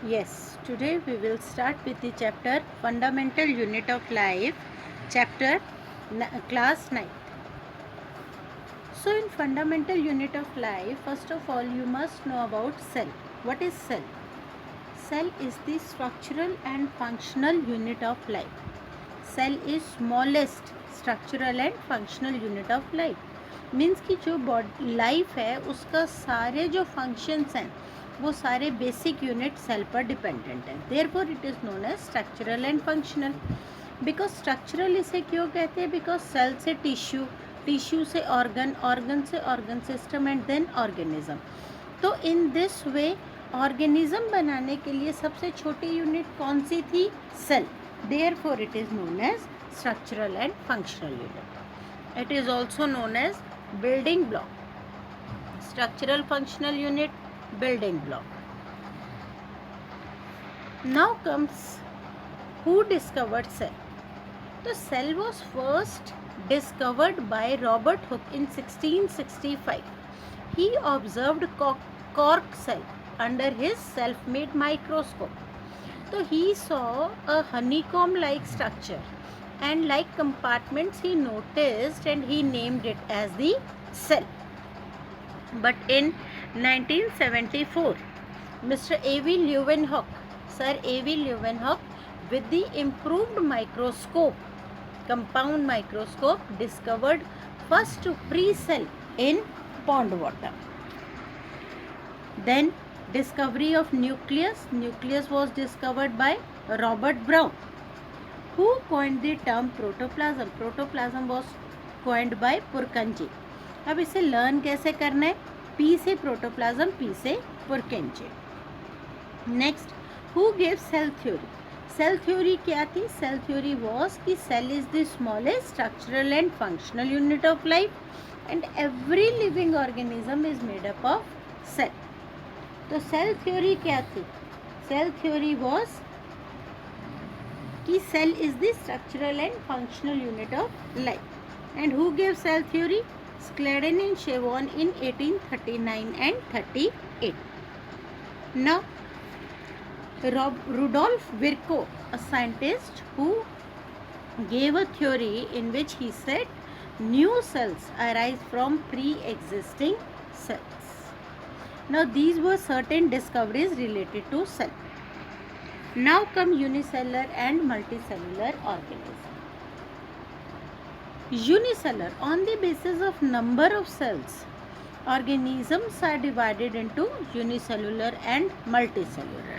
Yes, today we will start with the chapter Fundamental Unit of Life, chapter class 9. So in Fundamental Unit of Life, first of all you must know about cell. What is cell? Cell is the structural and functional unit of life. Cell is smallest structural and functional unit of life. Means कि जो life है उसका सारे जो functions हैं वो सारे basic unit cell पर डिपेंडेंट हैं. Therefore it is known as structural and functional. Because structural इसे क्यों कहते हैं? बिकॉज सेल से टिश्यू, टिश्यू से ऑर्गन, ऑर्गन से organ system and then organism. तो इन दिस वे ऑर्गेनिज्म बनाने के लिए सबसे छोटी यूनिट कौन सी थी? Cell. Therefore, it is known as structural and functional unit. It is also known as building block. Structural functional unit, building block. Now comes who discovered cell. The cell was first discovered by Robert Hooke in 1665. He observed cork cell under his self-made microscope. So he saw a honeycomb like structure and like compartments he noticed and he named it as the cell. But in 1974, Mr. A.V. Leeuwenhoek, Sir A.V. Leeuwenhoek, with the improved microscope, compound microscope, discovered first pre-cell in pond water. Then discovery of nucleus was discovered by Robert Brown, who coined the term protoplasm was coined by Purkinje. अब इसे learn कैसे करना है? P से protoplasm, P से Purkinje. Next, who gave cell theory. Cell theory क्या थी? Cell theory was कि cell is the smallest structural and functional unit of life and every living organism is made up of cell. तो cell theory क्या थी? Cell theory was कि cell is the structural and functional unit of life. And who gave cell theory? Schleiden and Chavon in 1839 and 38. Now, Rudolf Virchow, a scientist who gave a theory in which he said new cells arise from pre-existing cells. Now, these were certain discoveries related to cell. Now come unicellular and multicellular organisms. Unicellular, on the basis of number of cells, organisms are divided into unicellular and multicellular.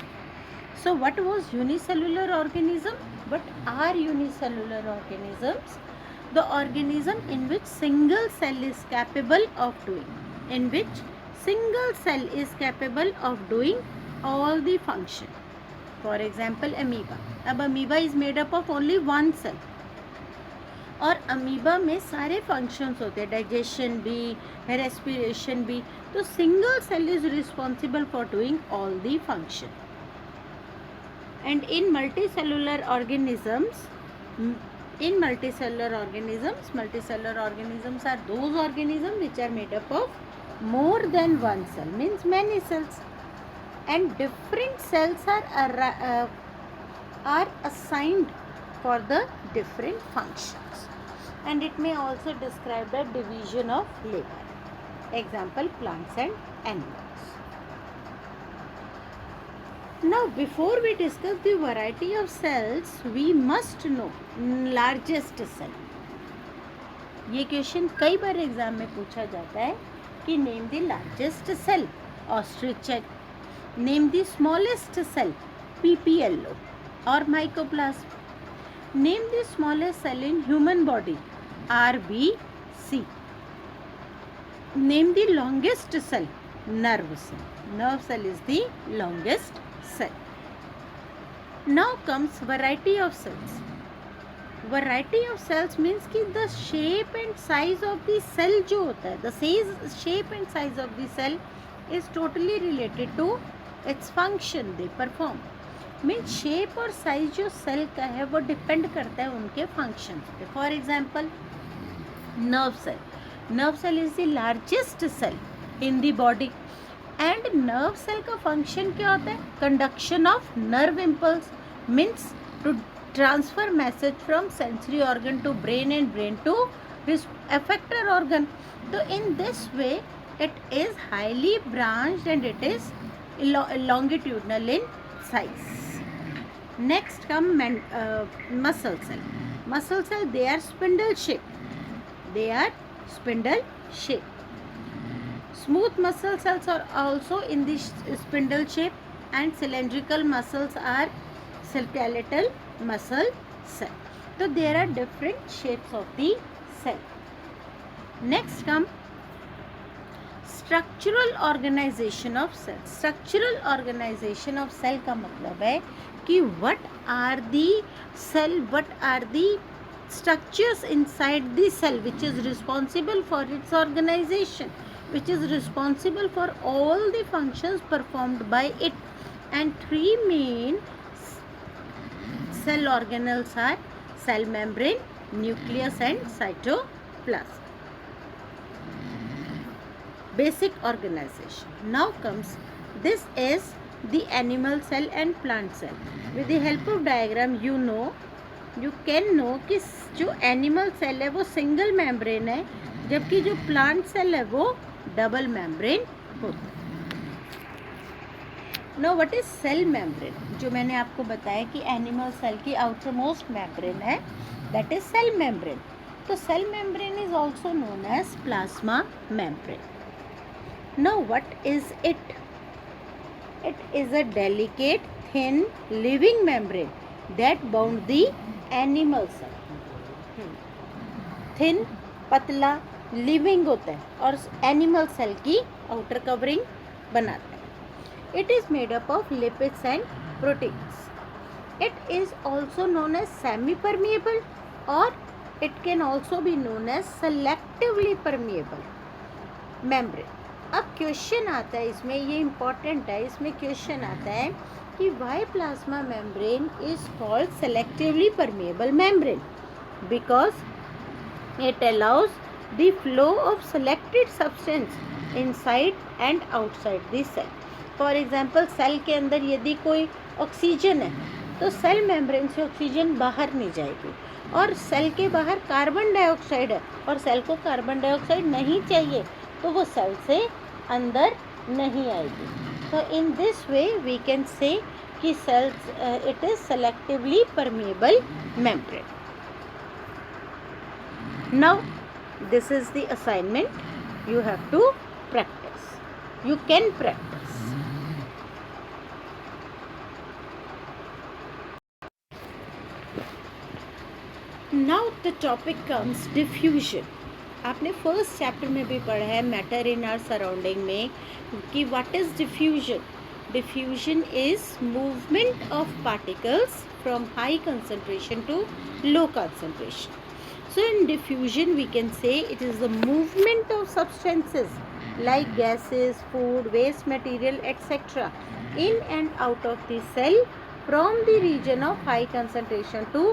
So what was unicellular organism? What are unicellular organisms? The organism in which single cell is capable of doing all the function. For example, amoeba. अब amoeba is made up of only one cell. और amoeba में सारे functions होते हैं, digestion भी, respiration भी. तो single cell is responsible for doing all the function. And in multicellular organisms are those organism which are made up of more than one cell, means many cells, and different cells are assigned for the different functions, and it may also describe the division of labor. Example, plants and animals. Now before we discuss the variety of cells, we must know largest cell. ये question कई बार exam में पूछा जाता है कि name the largest cell, ostrich egg. Name the smallest cell, PPLO और mycoplasma. Name the smallest cell in human body, RBC. Name the longest cell, nerve cell. Nerve cell is the longest cell. Now comes variety of cells. Variety of cells means कि the shape and size of the cell जो होता है, the shape and size of the cell is totally related to its function they perform. Means shape और size जो cell का है वो depend करता है उनके फंक्शन पे. For example, nerve cell. Nerve cell is the largest cell in the body. And nerve cell का फंक्शन क्या होता है? Conduction of nerve impulse, means to transfer message from sensory organ to brain and brain to effector organ. So in this way it is highly branched and it is longitudinal in size. Next come muscle cell. Muscle cell, they are spindle shape. They are spindle shape. Smooth muscle cells are also in this spindle shape, and cylindrical muscles are skeletal muscle cell. So there are different shapes of the cell. Next come structural organization of cell. Structural organization of cell का मतलब है कि what are the cell, what are the structures inside the cell which is responsible for its organization, which is responsible for all the functions performed by it. And three main cell organelles are cell membrane, nucleus and cytoplasm. Basic organization. Now comes, this is the animal cell and plant cell. With the help of diagram you can know कि जो animal cell है वो single membrane है, जबकि जो plant cell है वो double membrane होता है. Now what is cell membrane? जो मैंने आपको बताया कि animal cell की outermost membrane है, that is cell membrane. तो cell membrane is also known as plasma membrane. Now what is it? It is a delicate, thin, living membrane that bound the animal cell. Thin, पतला, living होता है और animal cell की outer covering बनाता है. It is made up of lipids and proteins. It is also known as semi-permeable, or it can also be known as selectively permeable membrane. अब question आता है इसमें, ये इम्पॉर्टेंट है, इसमें क्वेश्चन आता है कि why plasma membrane is called selectively permeable membrane? Because it allows the flow of selected substance inside and outside the cell. For example, cell के अंदर यदि कोई ऑक्सीजन है तो सेल मेम्ब्रेन से ऑक्सीजन बाहर नहीं जाएगी, और सेल के बाहर कार्बन डाइऑक्साइड है और सेल को कार्बन डाइऑक्साइड नहीं चाहिए तो वो सेल से अंदर नहीं आएगी. तो in this way we can say कि cells it is selectively permeable membrane. Now this is the assignment, you have to practise, you can practise. Now the topic comes diffusion. आपने फर्स्ट चैप्टर में भी पढ़ा है matter in our surrounding में कि what is diffusion. Diffusion is movement of particles from high concentration to low concentration. So in diffusion we can say it is the movement of substances like gases, food, waste material, etc. in and out of the cell from the region of high concentration to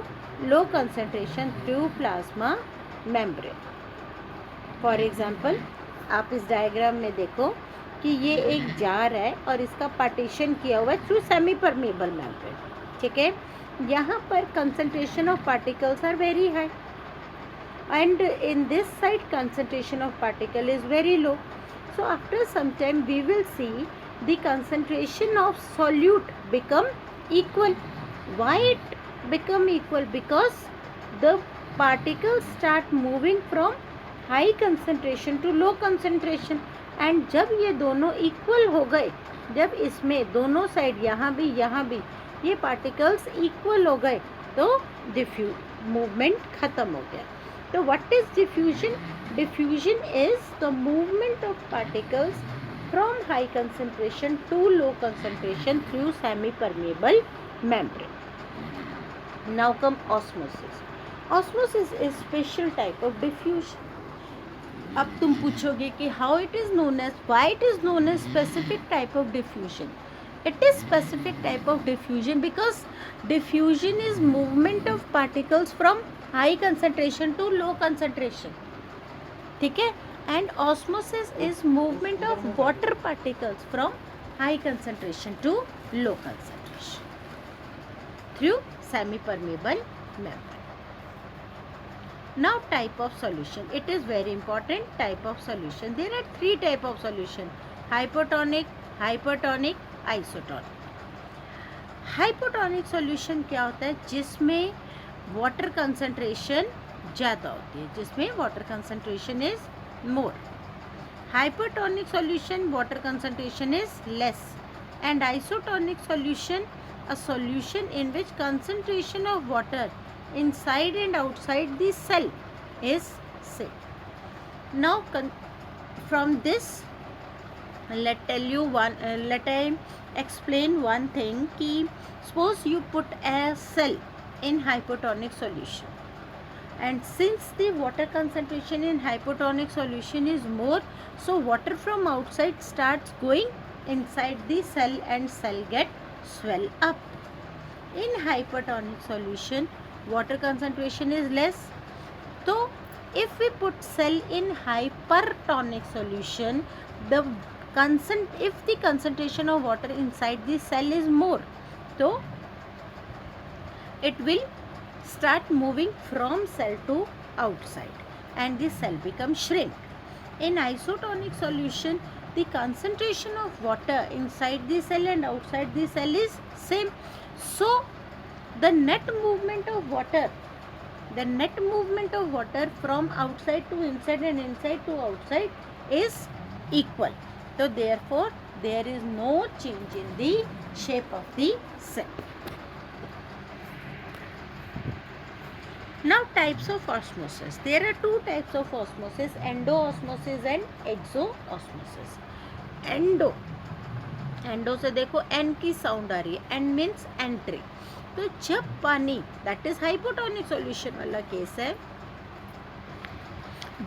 low concentration through plasma membrane. For example, आप इस diagram में देखो कि ये एक jar है और इसका पार्टीशन किया हुआ है थ्रू सेमी परमेबल मेम्ब्रेन. ठीक है, यहाँ पर concentration of particles are very high and in this side concentration of particle is very low. So after some time we will see the concentration of solute become equal. Why it become equal? Because the particles start moving from high concentration to low concentration. and जब ये दोनों equal हो गए, जब इसमें दोनों side यहाँ भी ये particles equal हो गए तो movement खत्म हो गया. So what is diffusion? Diffusion is the movement of particles from high concentration to low concentration through semi-permeable membrane. Now come osmosis. Osmosis is special type of diffusion. अब तुम पूछोगे कि how it is known as, why it is known as specific type of diffusion? It is specific type of diffusion because diffusion is movement of particles from high concentration to low concentration. ठीक है, And osmosis is movement of water particles from high concentration to low concentration through semi-permeable membrane. Now type of solution. It is very important, type of solution. There are three type of solution: hypotonic, hypertonic, isotonic. Hypotonic solution क्या होता है? जिसमें water concentration ज़्यादा होती है, जिसमें water concentration is more. Hypertonic solution water concentration is less. And isotonic solution a solution in which concentration of water inside and outside the cell is same. Now from this let I explain one thing ki suppose you put a cell in hypotonic solution, and since the water concentration in hypotonic solution is more, so water from outside starts going inside the cell and cell get swell up. In hypertonic solution water concentration is less, so if we put cell in hypertonic solution, if the concentration of water inside the cell is more, so it will start moving from cell to outside and the cell becomes shrink. In isotonic solution the concentration of water inside the cell and outside the cell is same, so the net movement of water from outside to inside and inside to outside is equal, so therefore there is no change in the shape of the cell. Now types of osmosis. There are two types of osmosis: endoosmosis and exoosmosis. Endo से देखो N की sound आ रही है, N means entry. तो जब पानी, that is hypotonic solution वाला case है,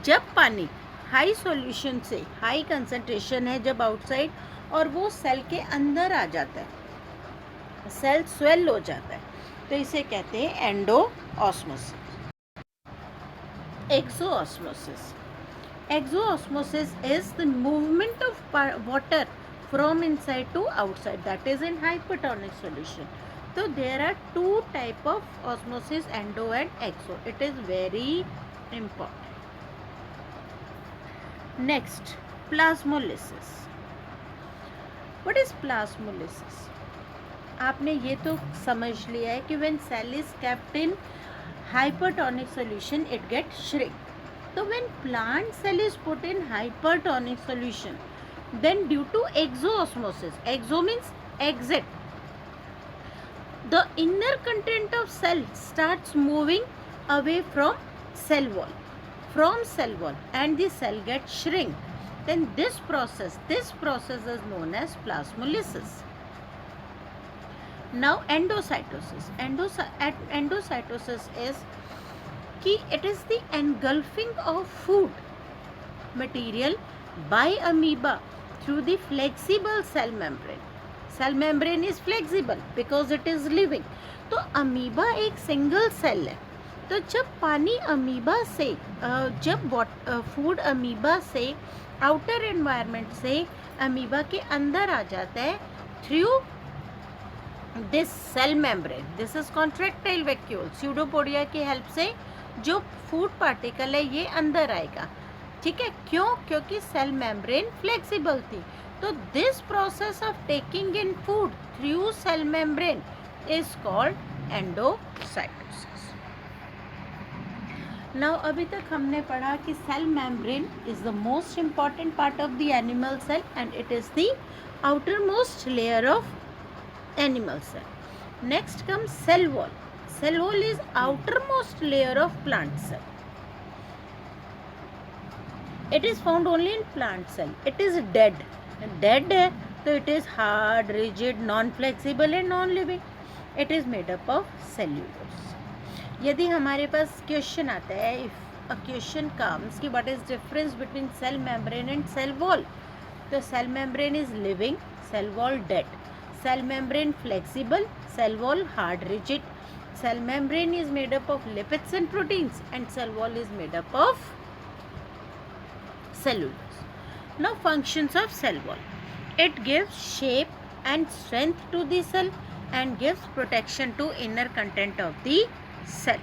जब पानी हाई सॉल्यूशन से, हाई कंसंट्रेशन है जब आउटसाइड, और वो सेल के अंदर आ जाता है, सेल स्वेल हो जाता है, तो इसे कहते हैं endosmosis. एक्सोऑस्मोसिस. Exoosmosis is the movement of water from inside to outside, that is in hypertonic solution. So there are two type of osmosis, endo and exo. It is very important. Next, plasmolysis. What is plasmolysis? आपने ये तो समझ लिया है कि when cell is kept in hypertonic solution it gets shrink. So when plant cell is put in hypertonic solution, then due to exoosmosis, exo means exit, the inner content of cell starts moving away from cell wall, and the cell gets shrink. Then this process is known as plasmolysis. Now endocytosis. Endocytosis is it is the engulfing of food material by amoeba through the flexible cell membrane. Cell membrane is flexible because it is living. तो अमीबा एक single cell है, तो जब पानी अमीबा से, जब फूड अमीबा से आउटर एनवायरनमेंट से अमीबा के अंदर आ जाता है through this cell membrane, this is contractile vacuole, pseudopodia की हेल्प से जो फूड पार्टिकल है ये अंदर आएगा. ठीक है, क्यों? क्योंकि सेल मेम्ब्रेन फ्लेक्सिबल थी. तो this process of taking in food through cell membrane is called endocytosis. Now अभी तक हमने पढ़ा कि cell membrane is the most important part of the animal cell and it is the outermost layer of animal cell. Next comes cell wall. Cell wall is outermost layer of plant cell. It is found only in plant cell. It is dead. Dead है तो it is hard, rigid, non-flexible and non-living. It is made up of cellulose. यदि हमारे पास question आता है, if a question comes कि what is difference between cell membrane and cell wall, तो cell membrane is living, cell wall dead. Cell membrane flexible, cell wall hard, rigid. Cell membrane is made up of lipids and proteins and cell wall is made up of cellulose. Now functions of cell wall. It gives shape and strength to the cell and gives protection to inner content of the cell.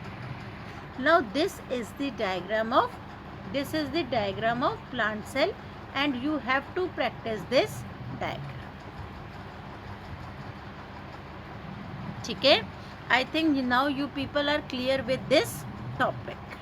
Now this is the diagram of plant cell, and you have to practice this diagram. ठीक है? I think now you people are clear with this topic.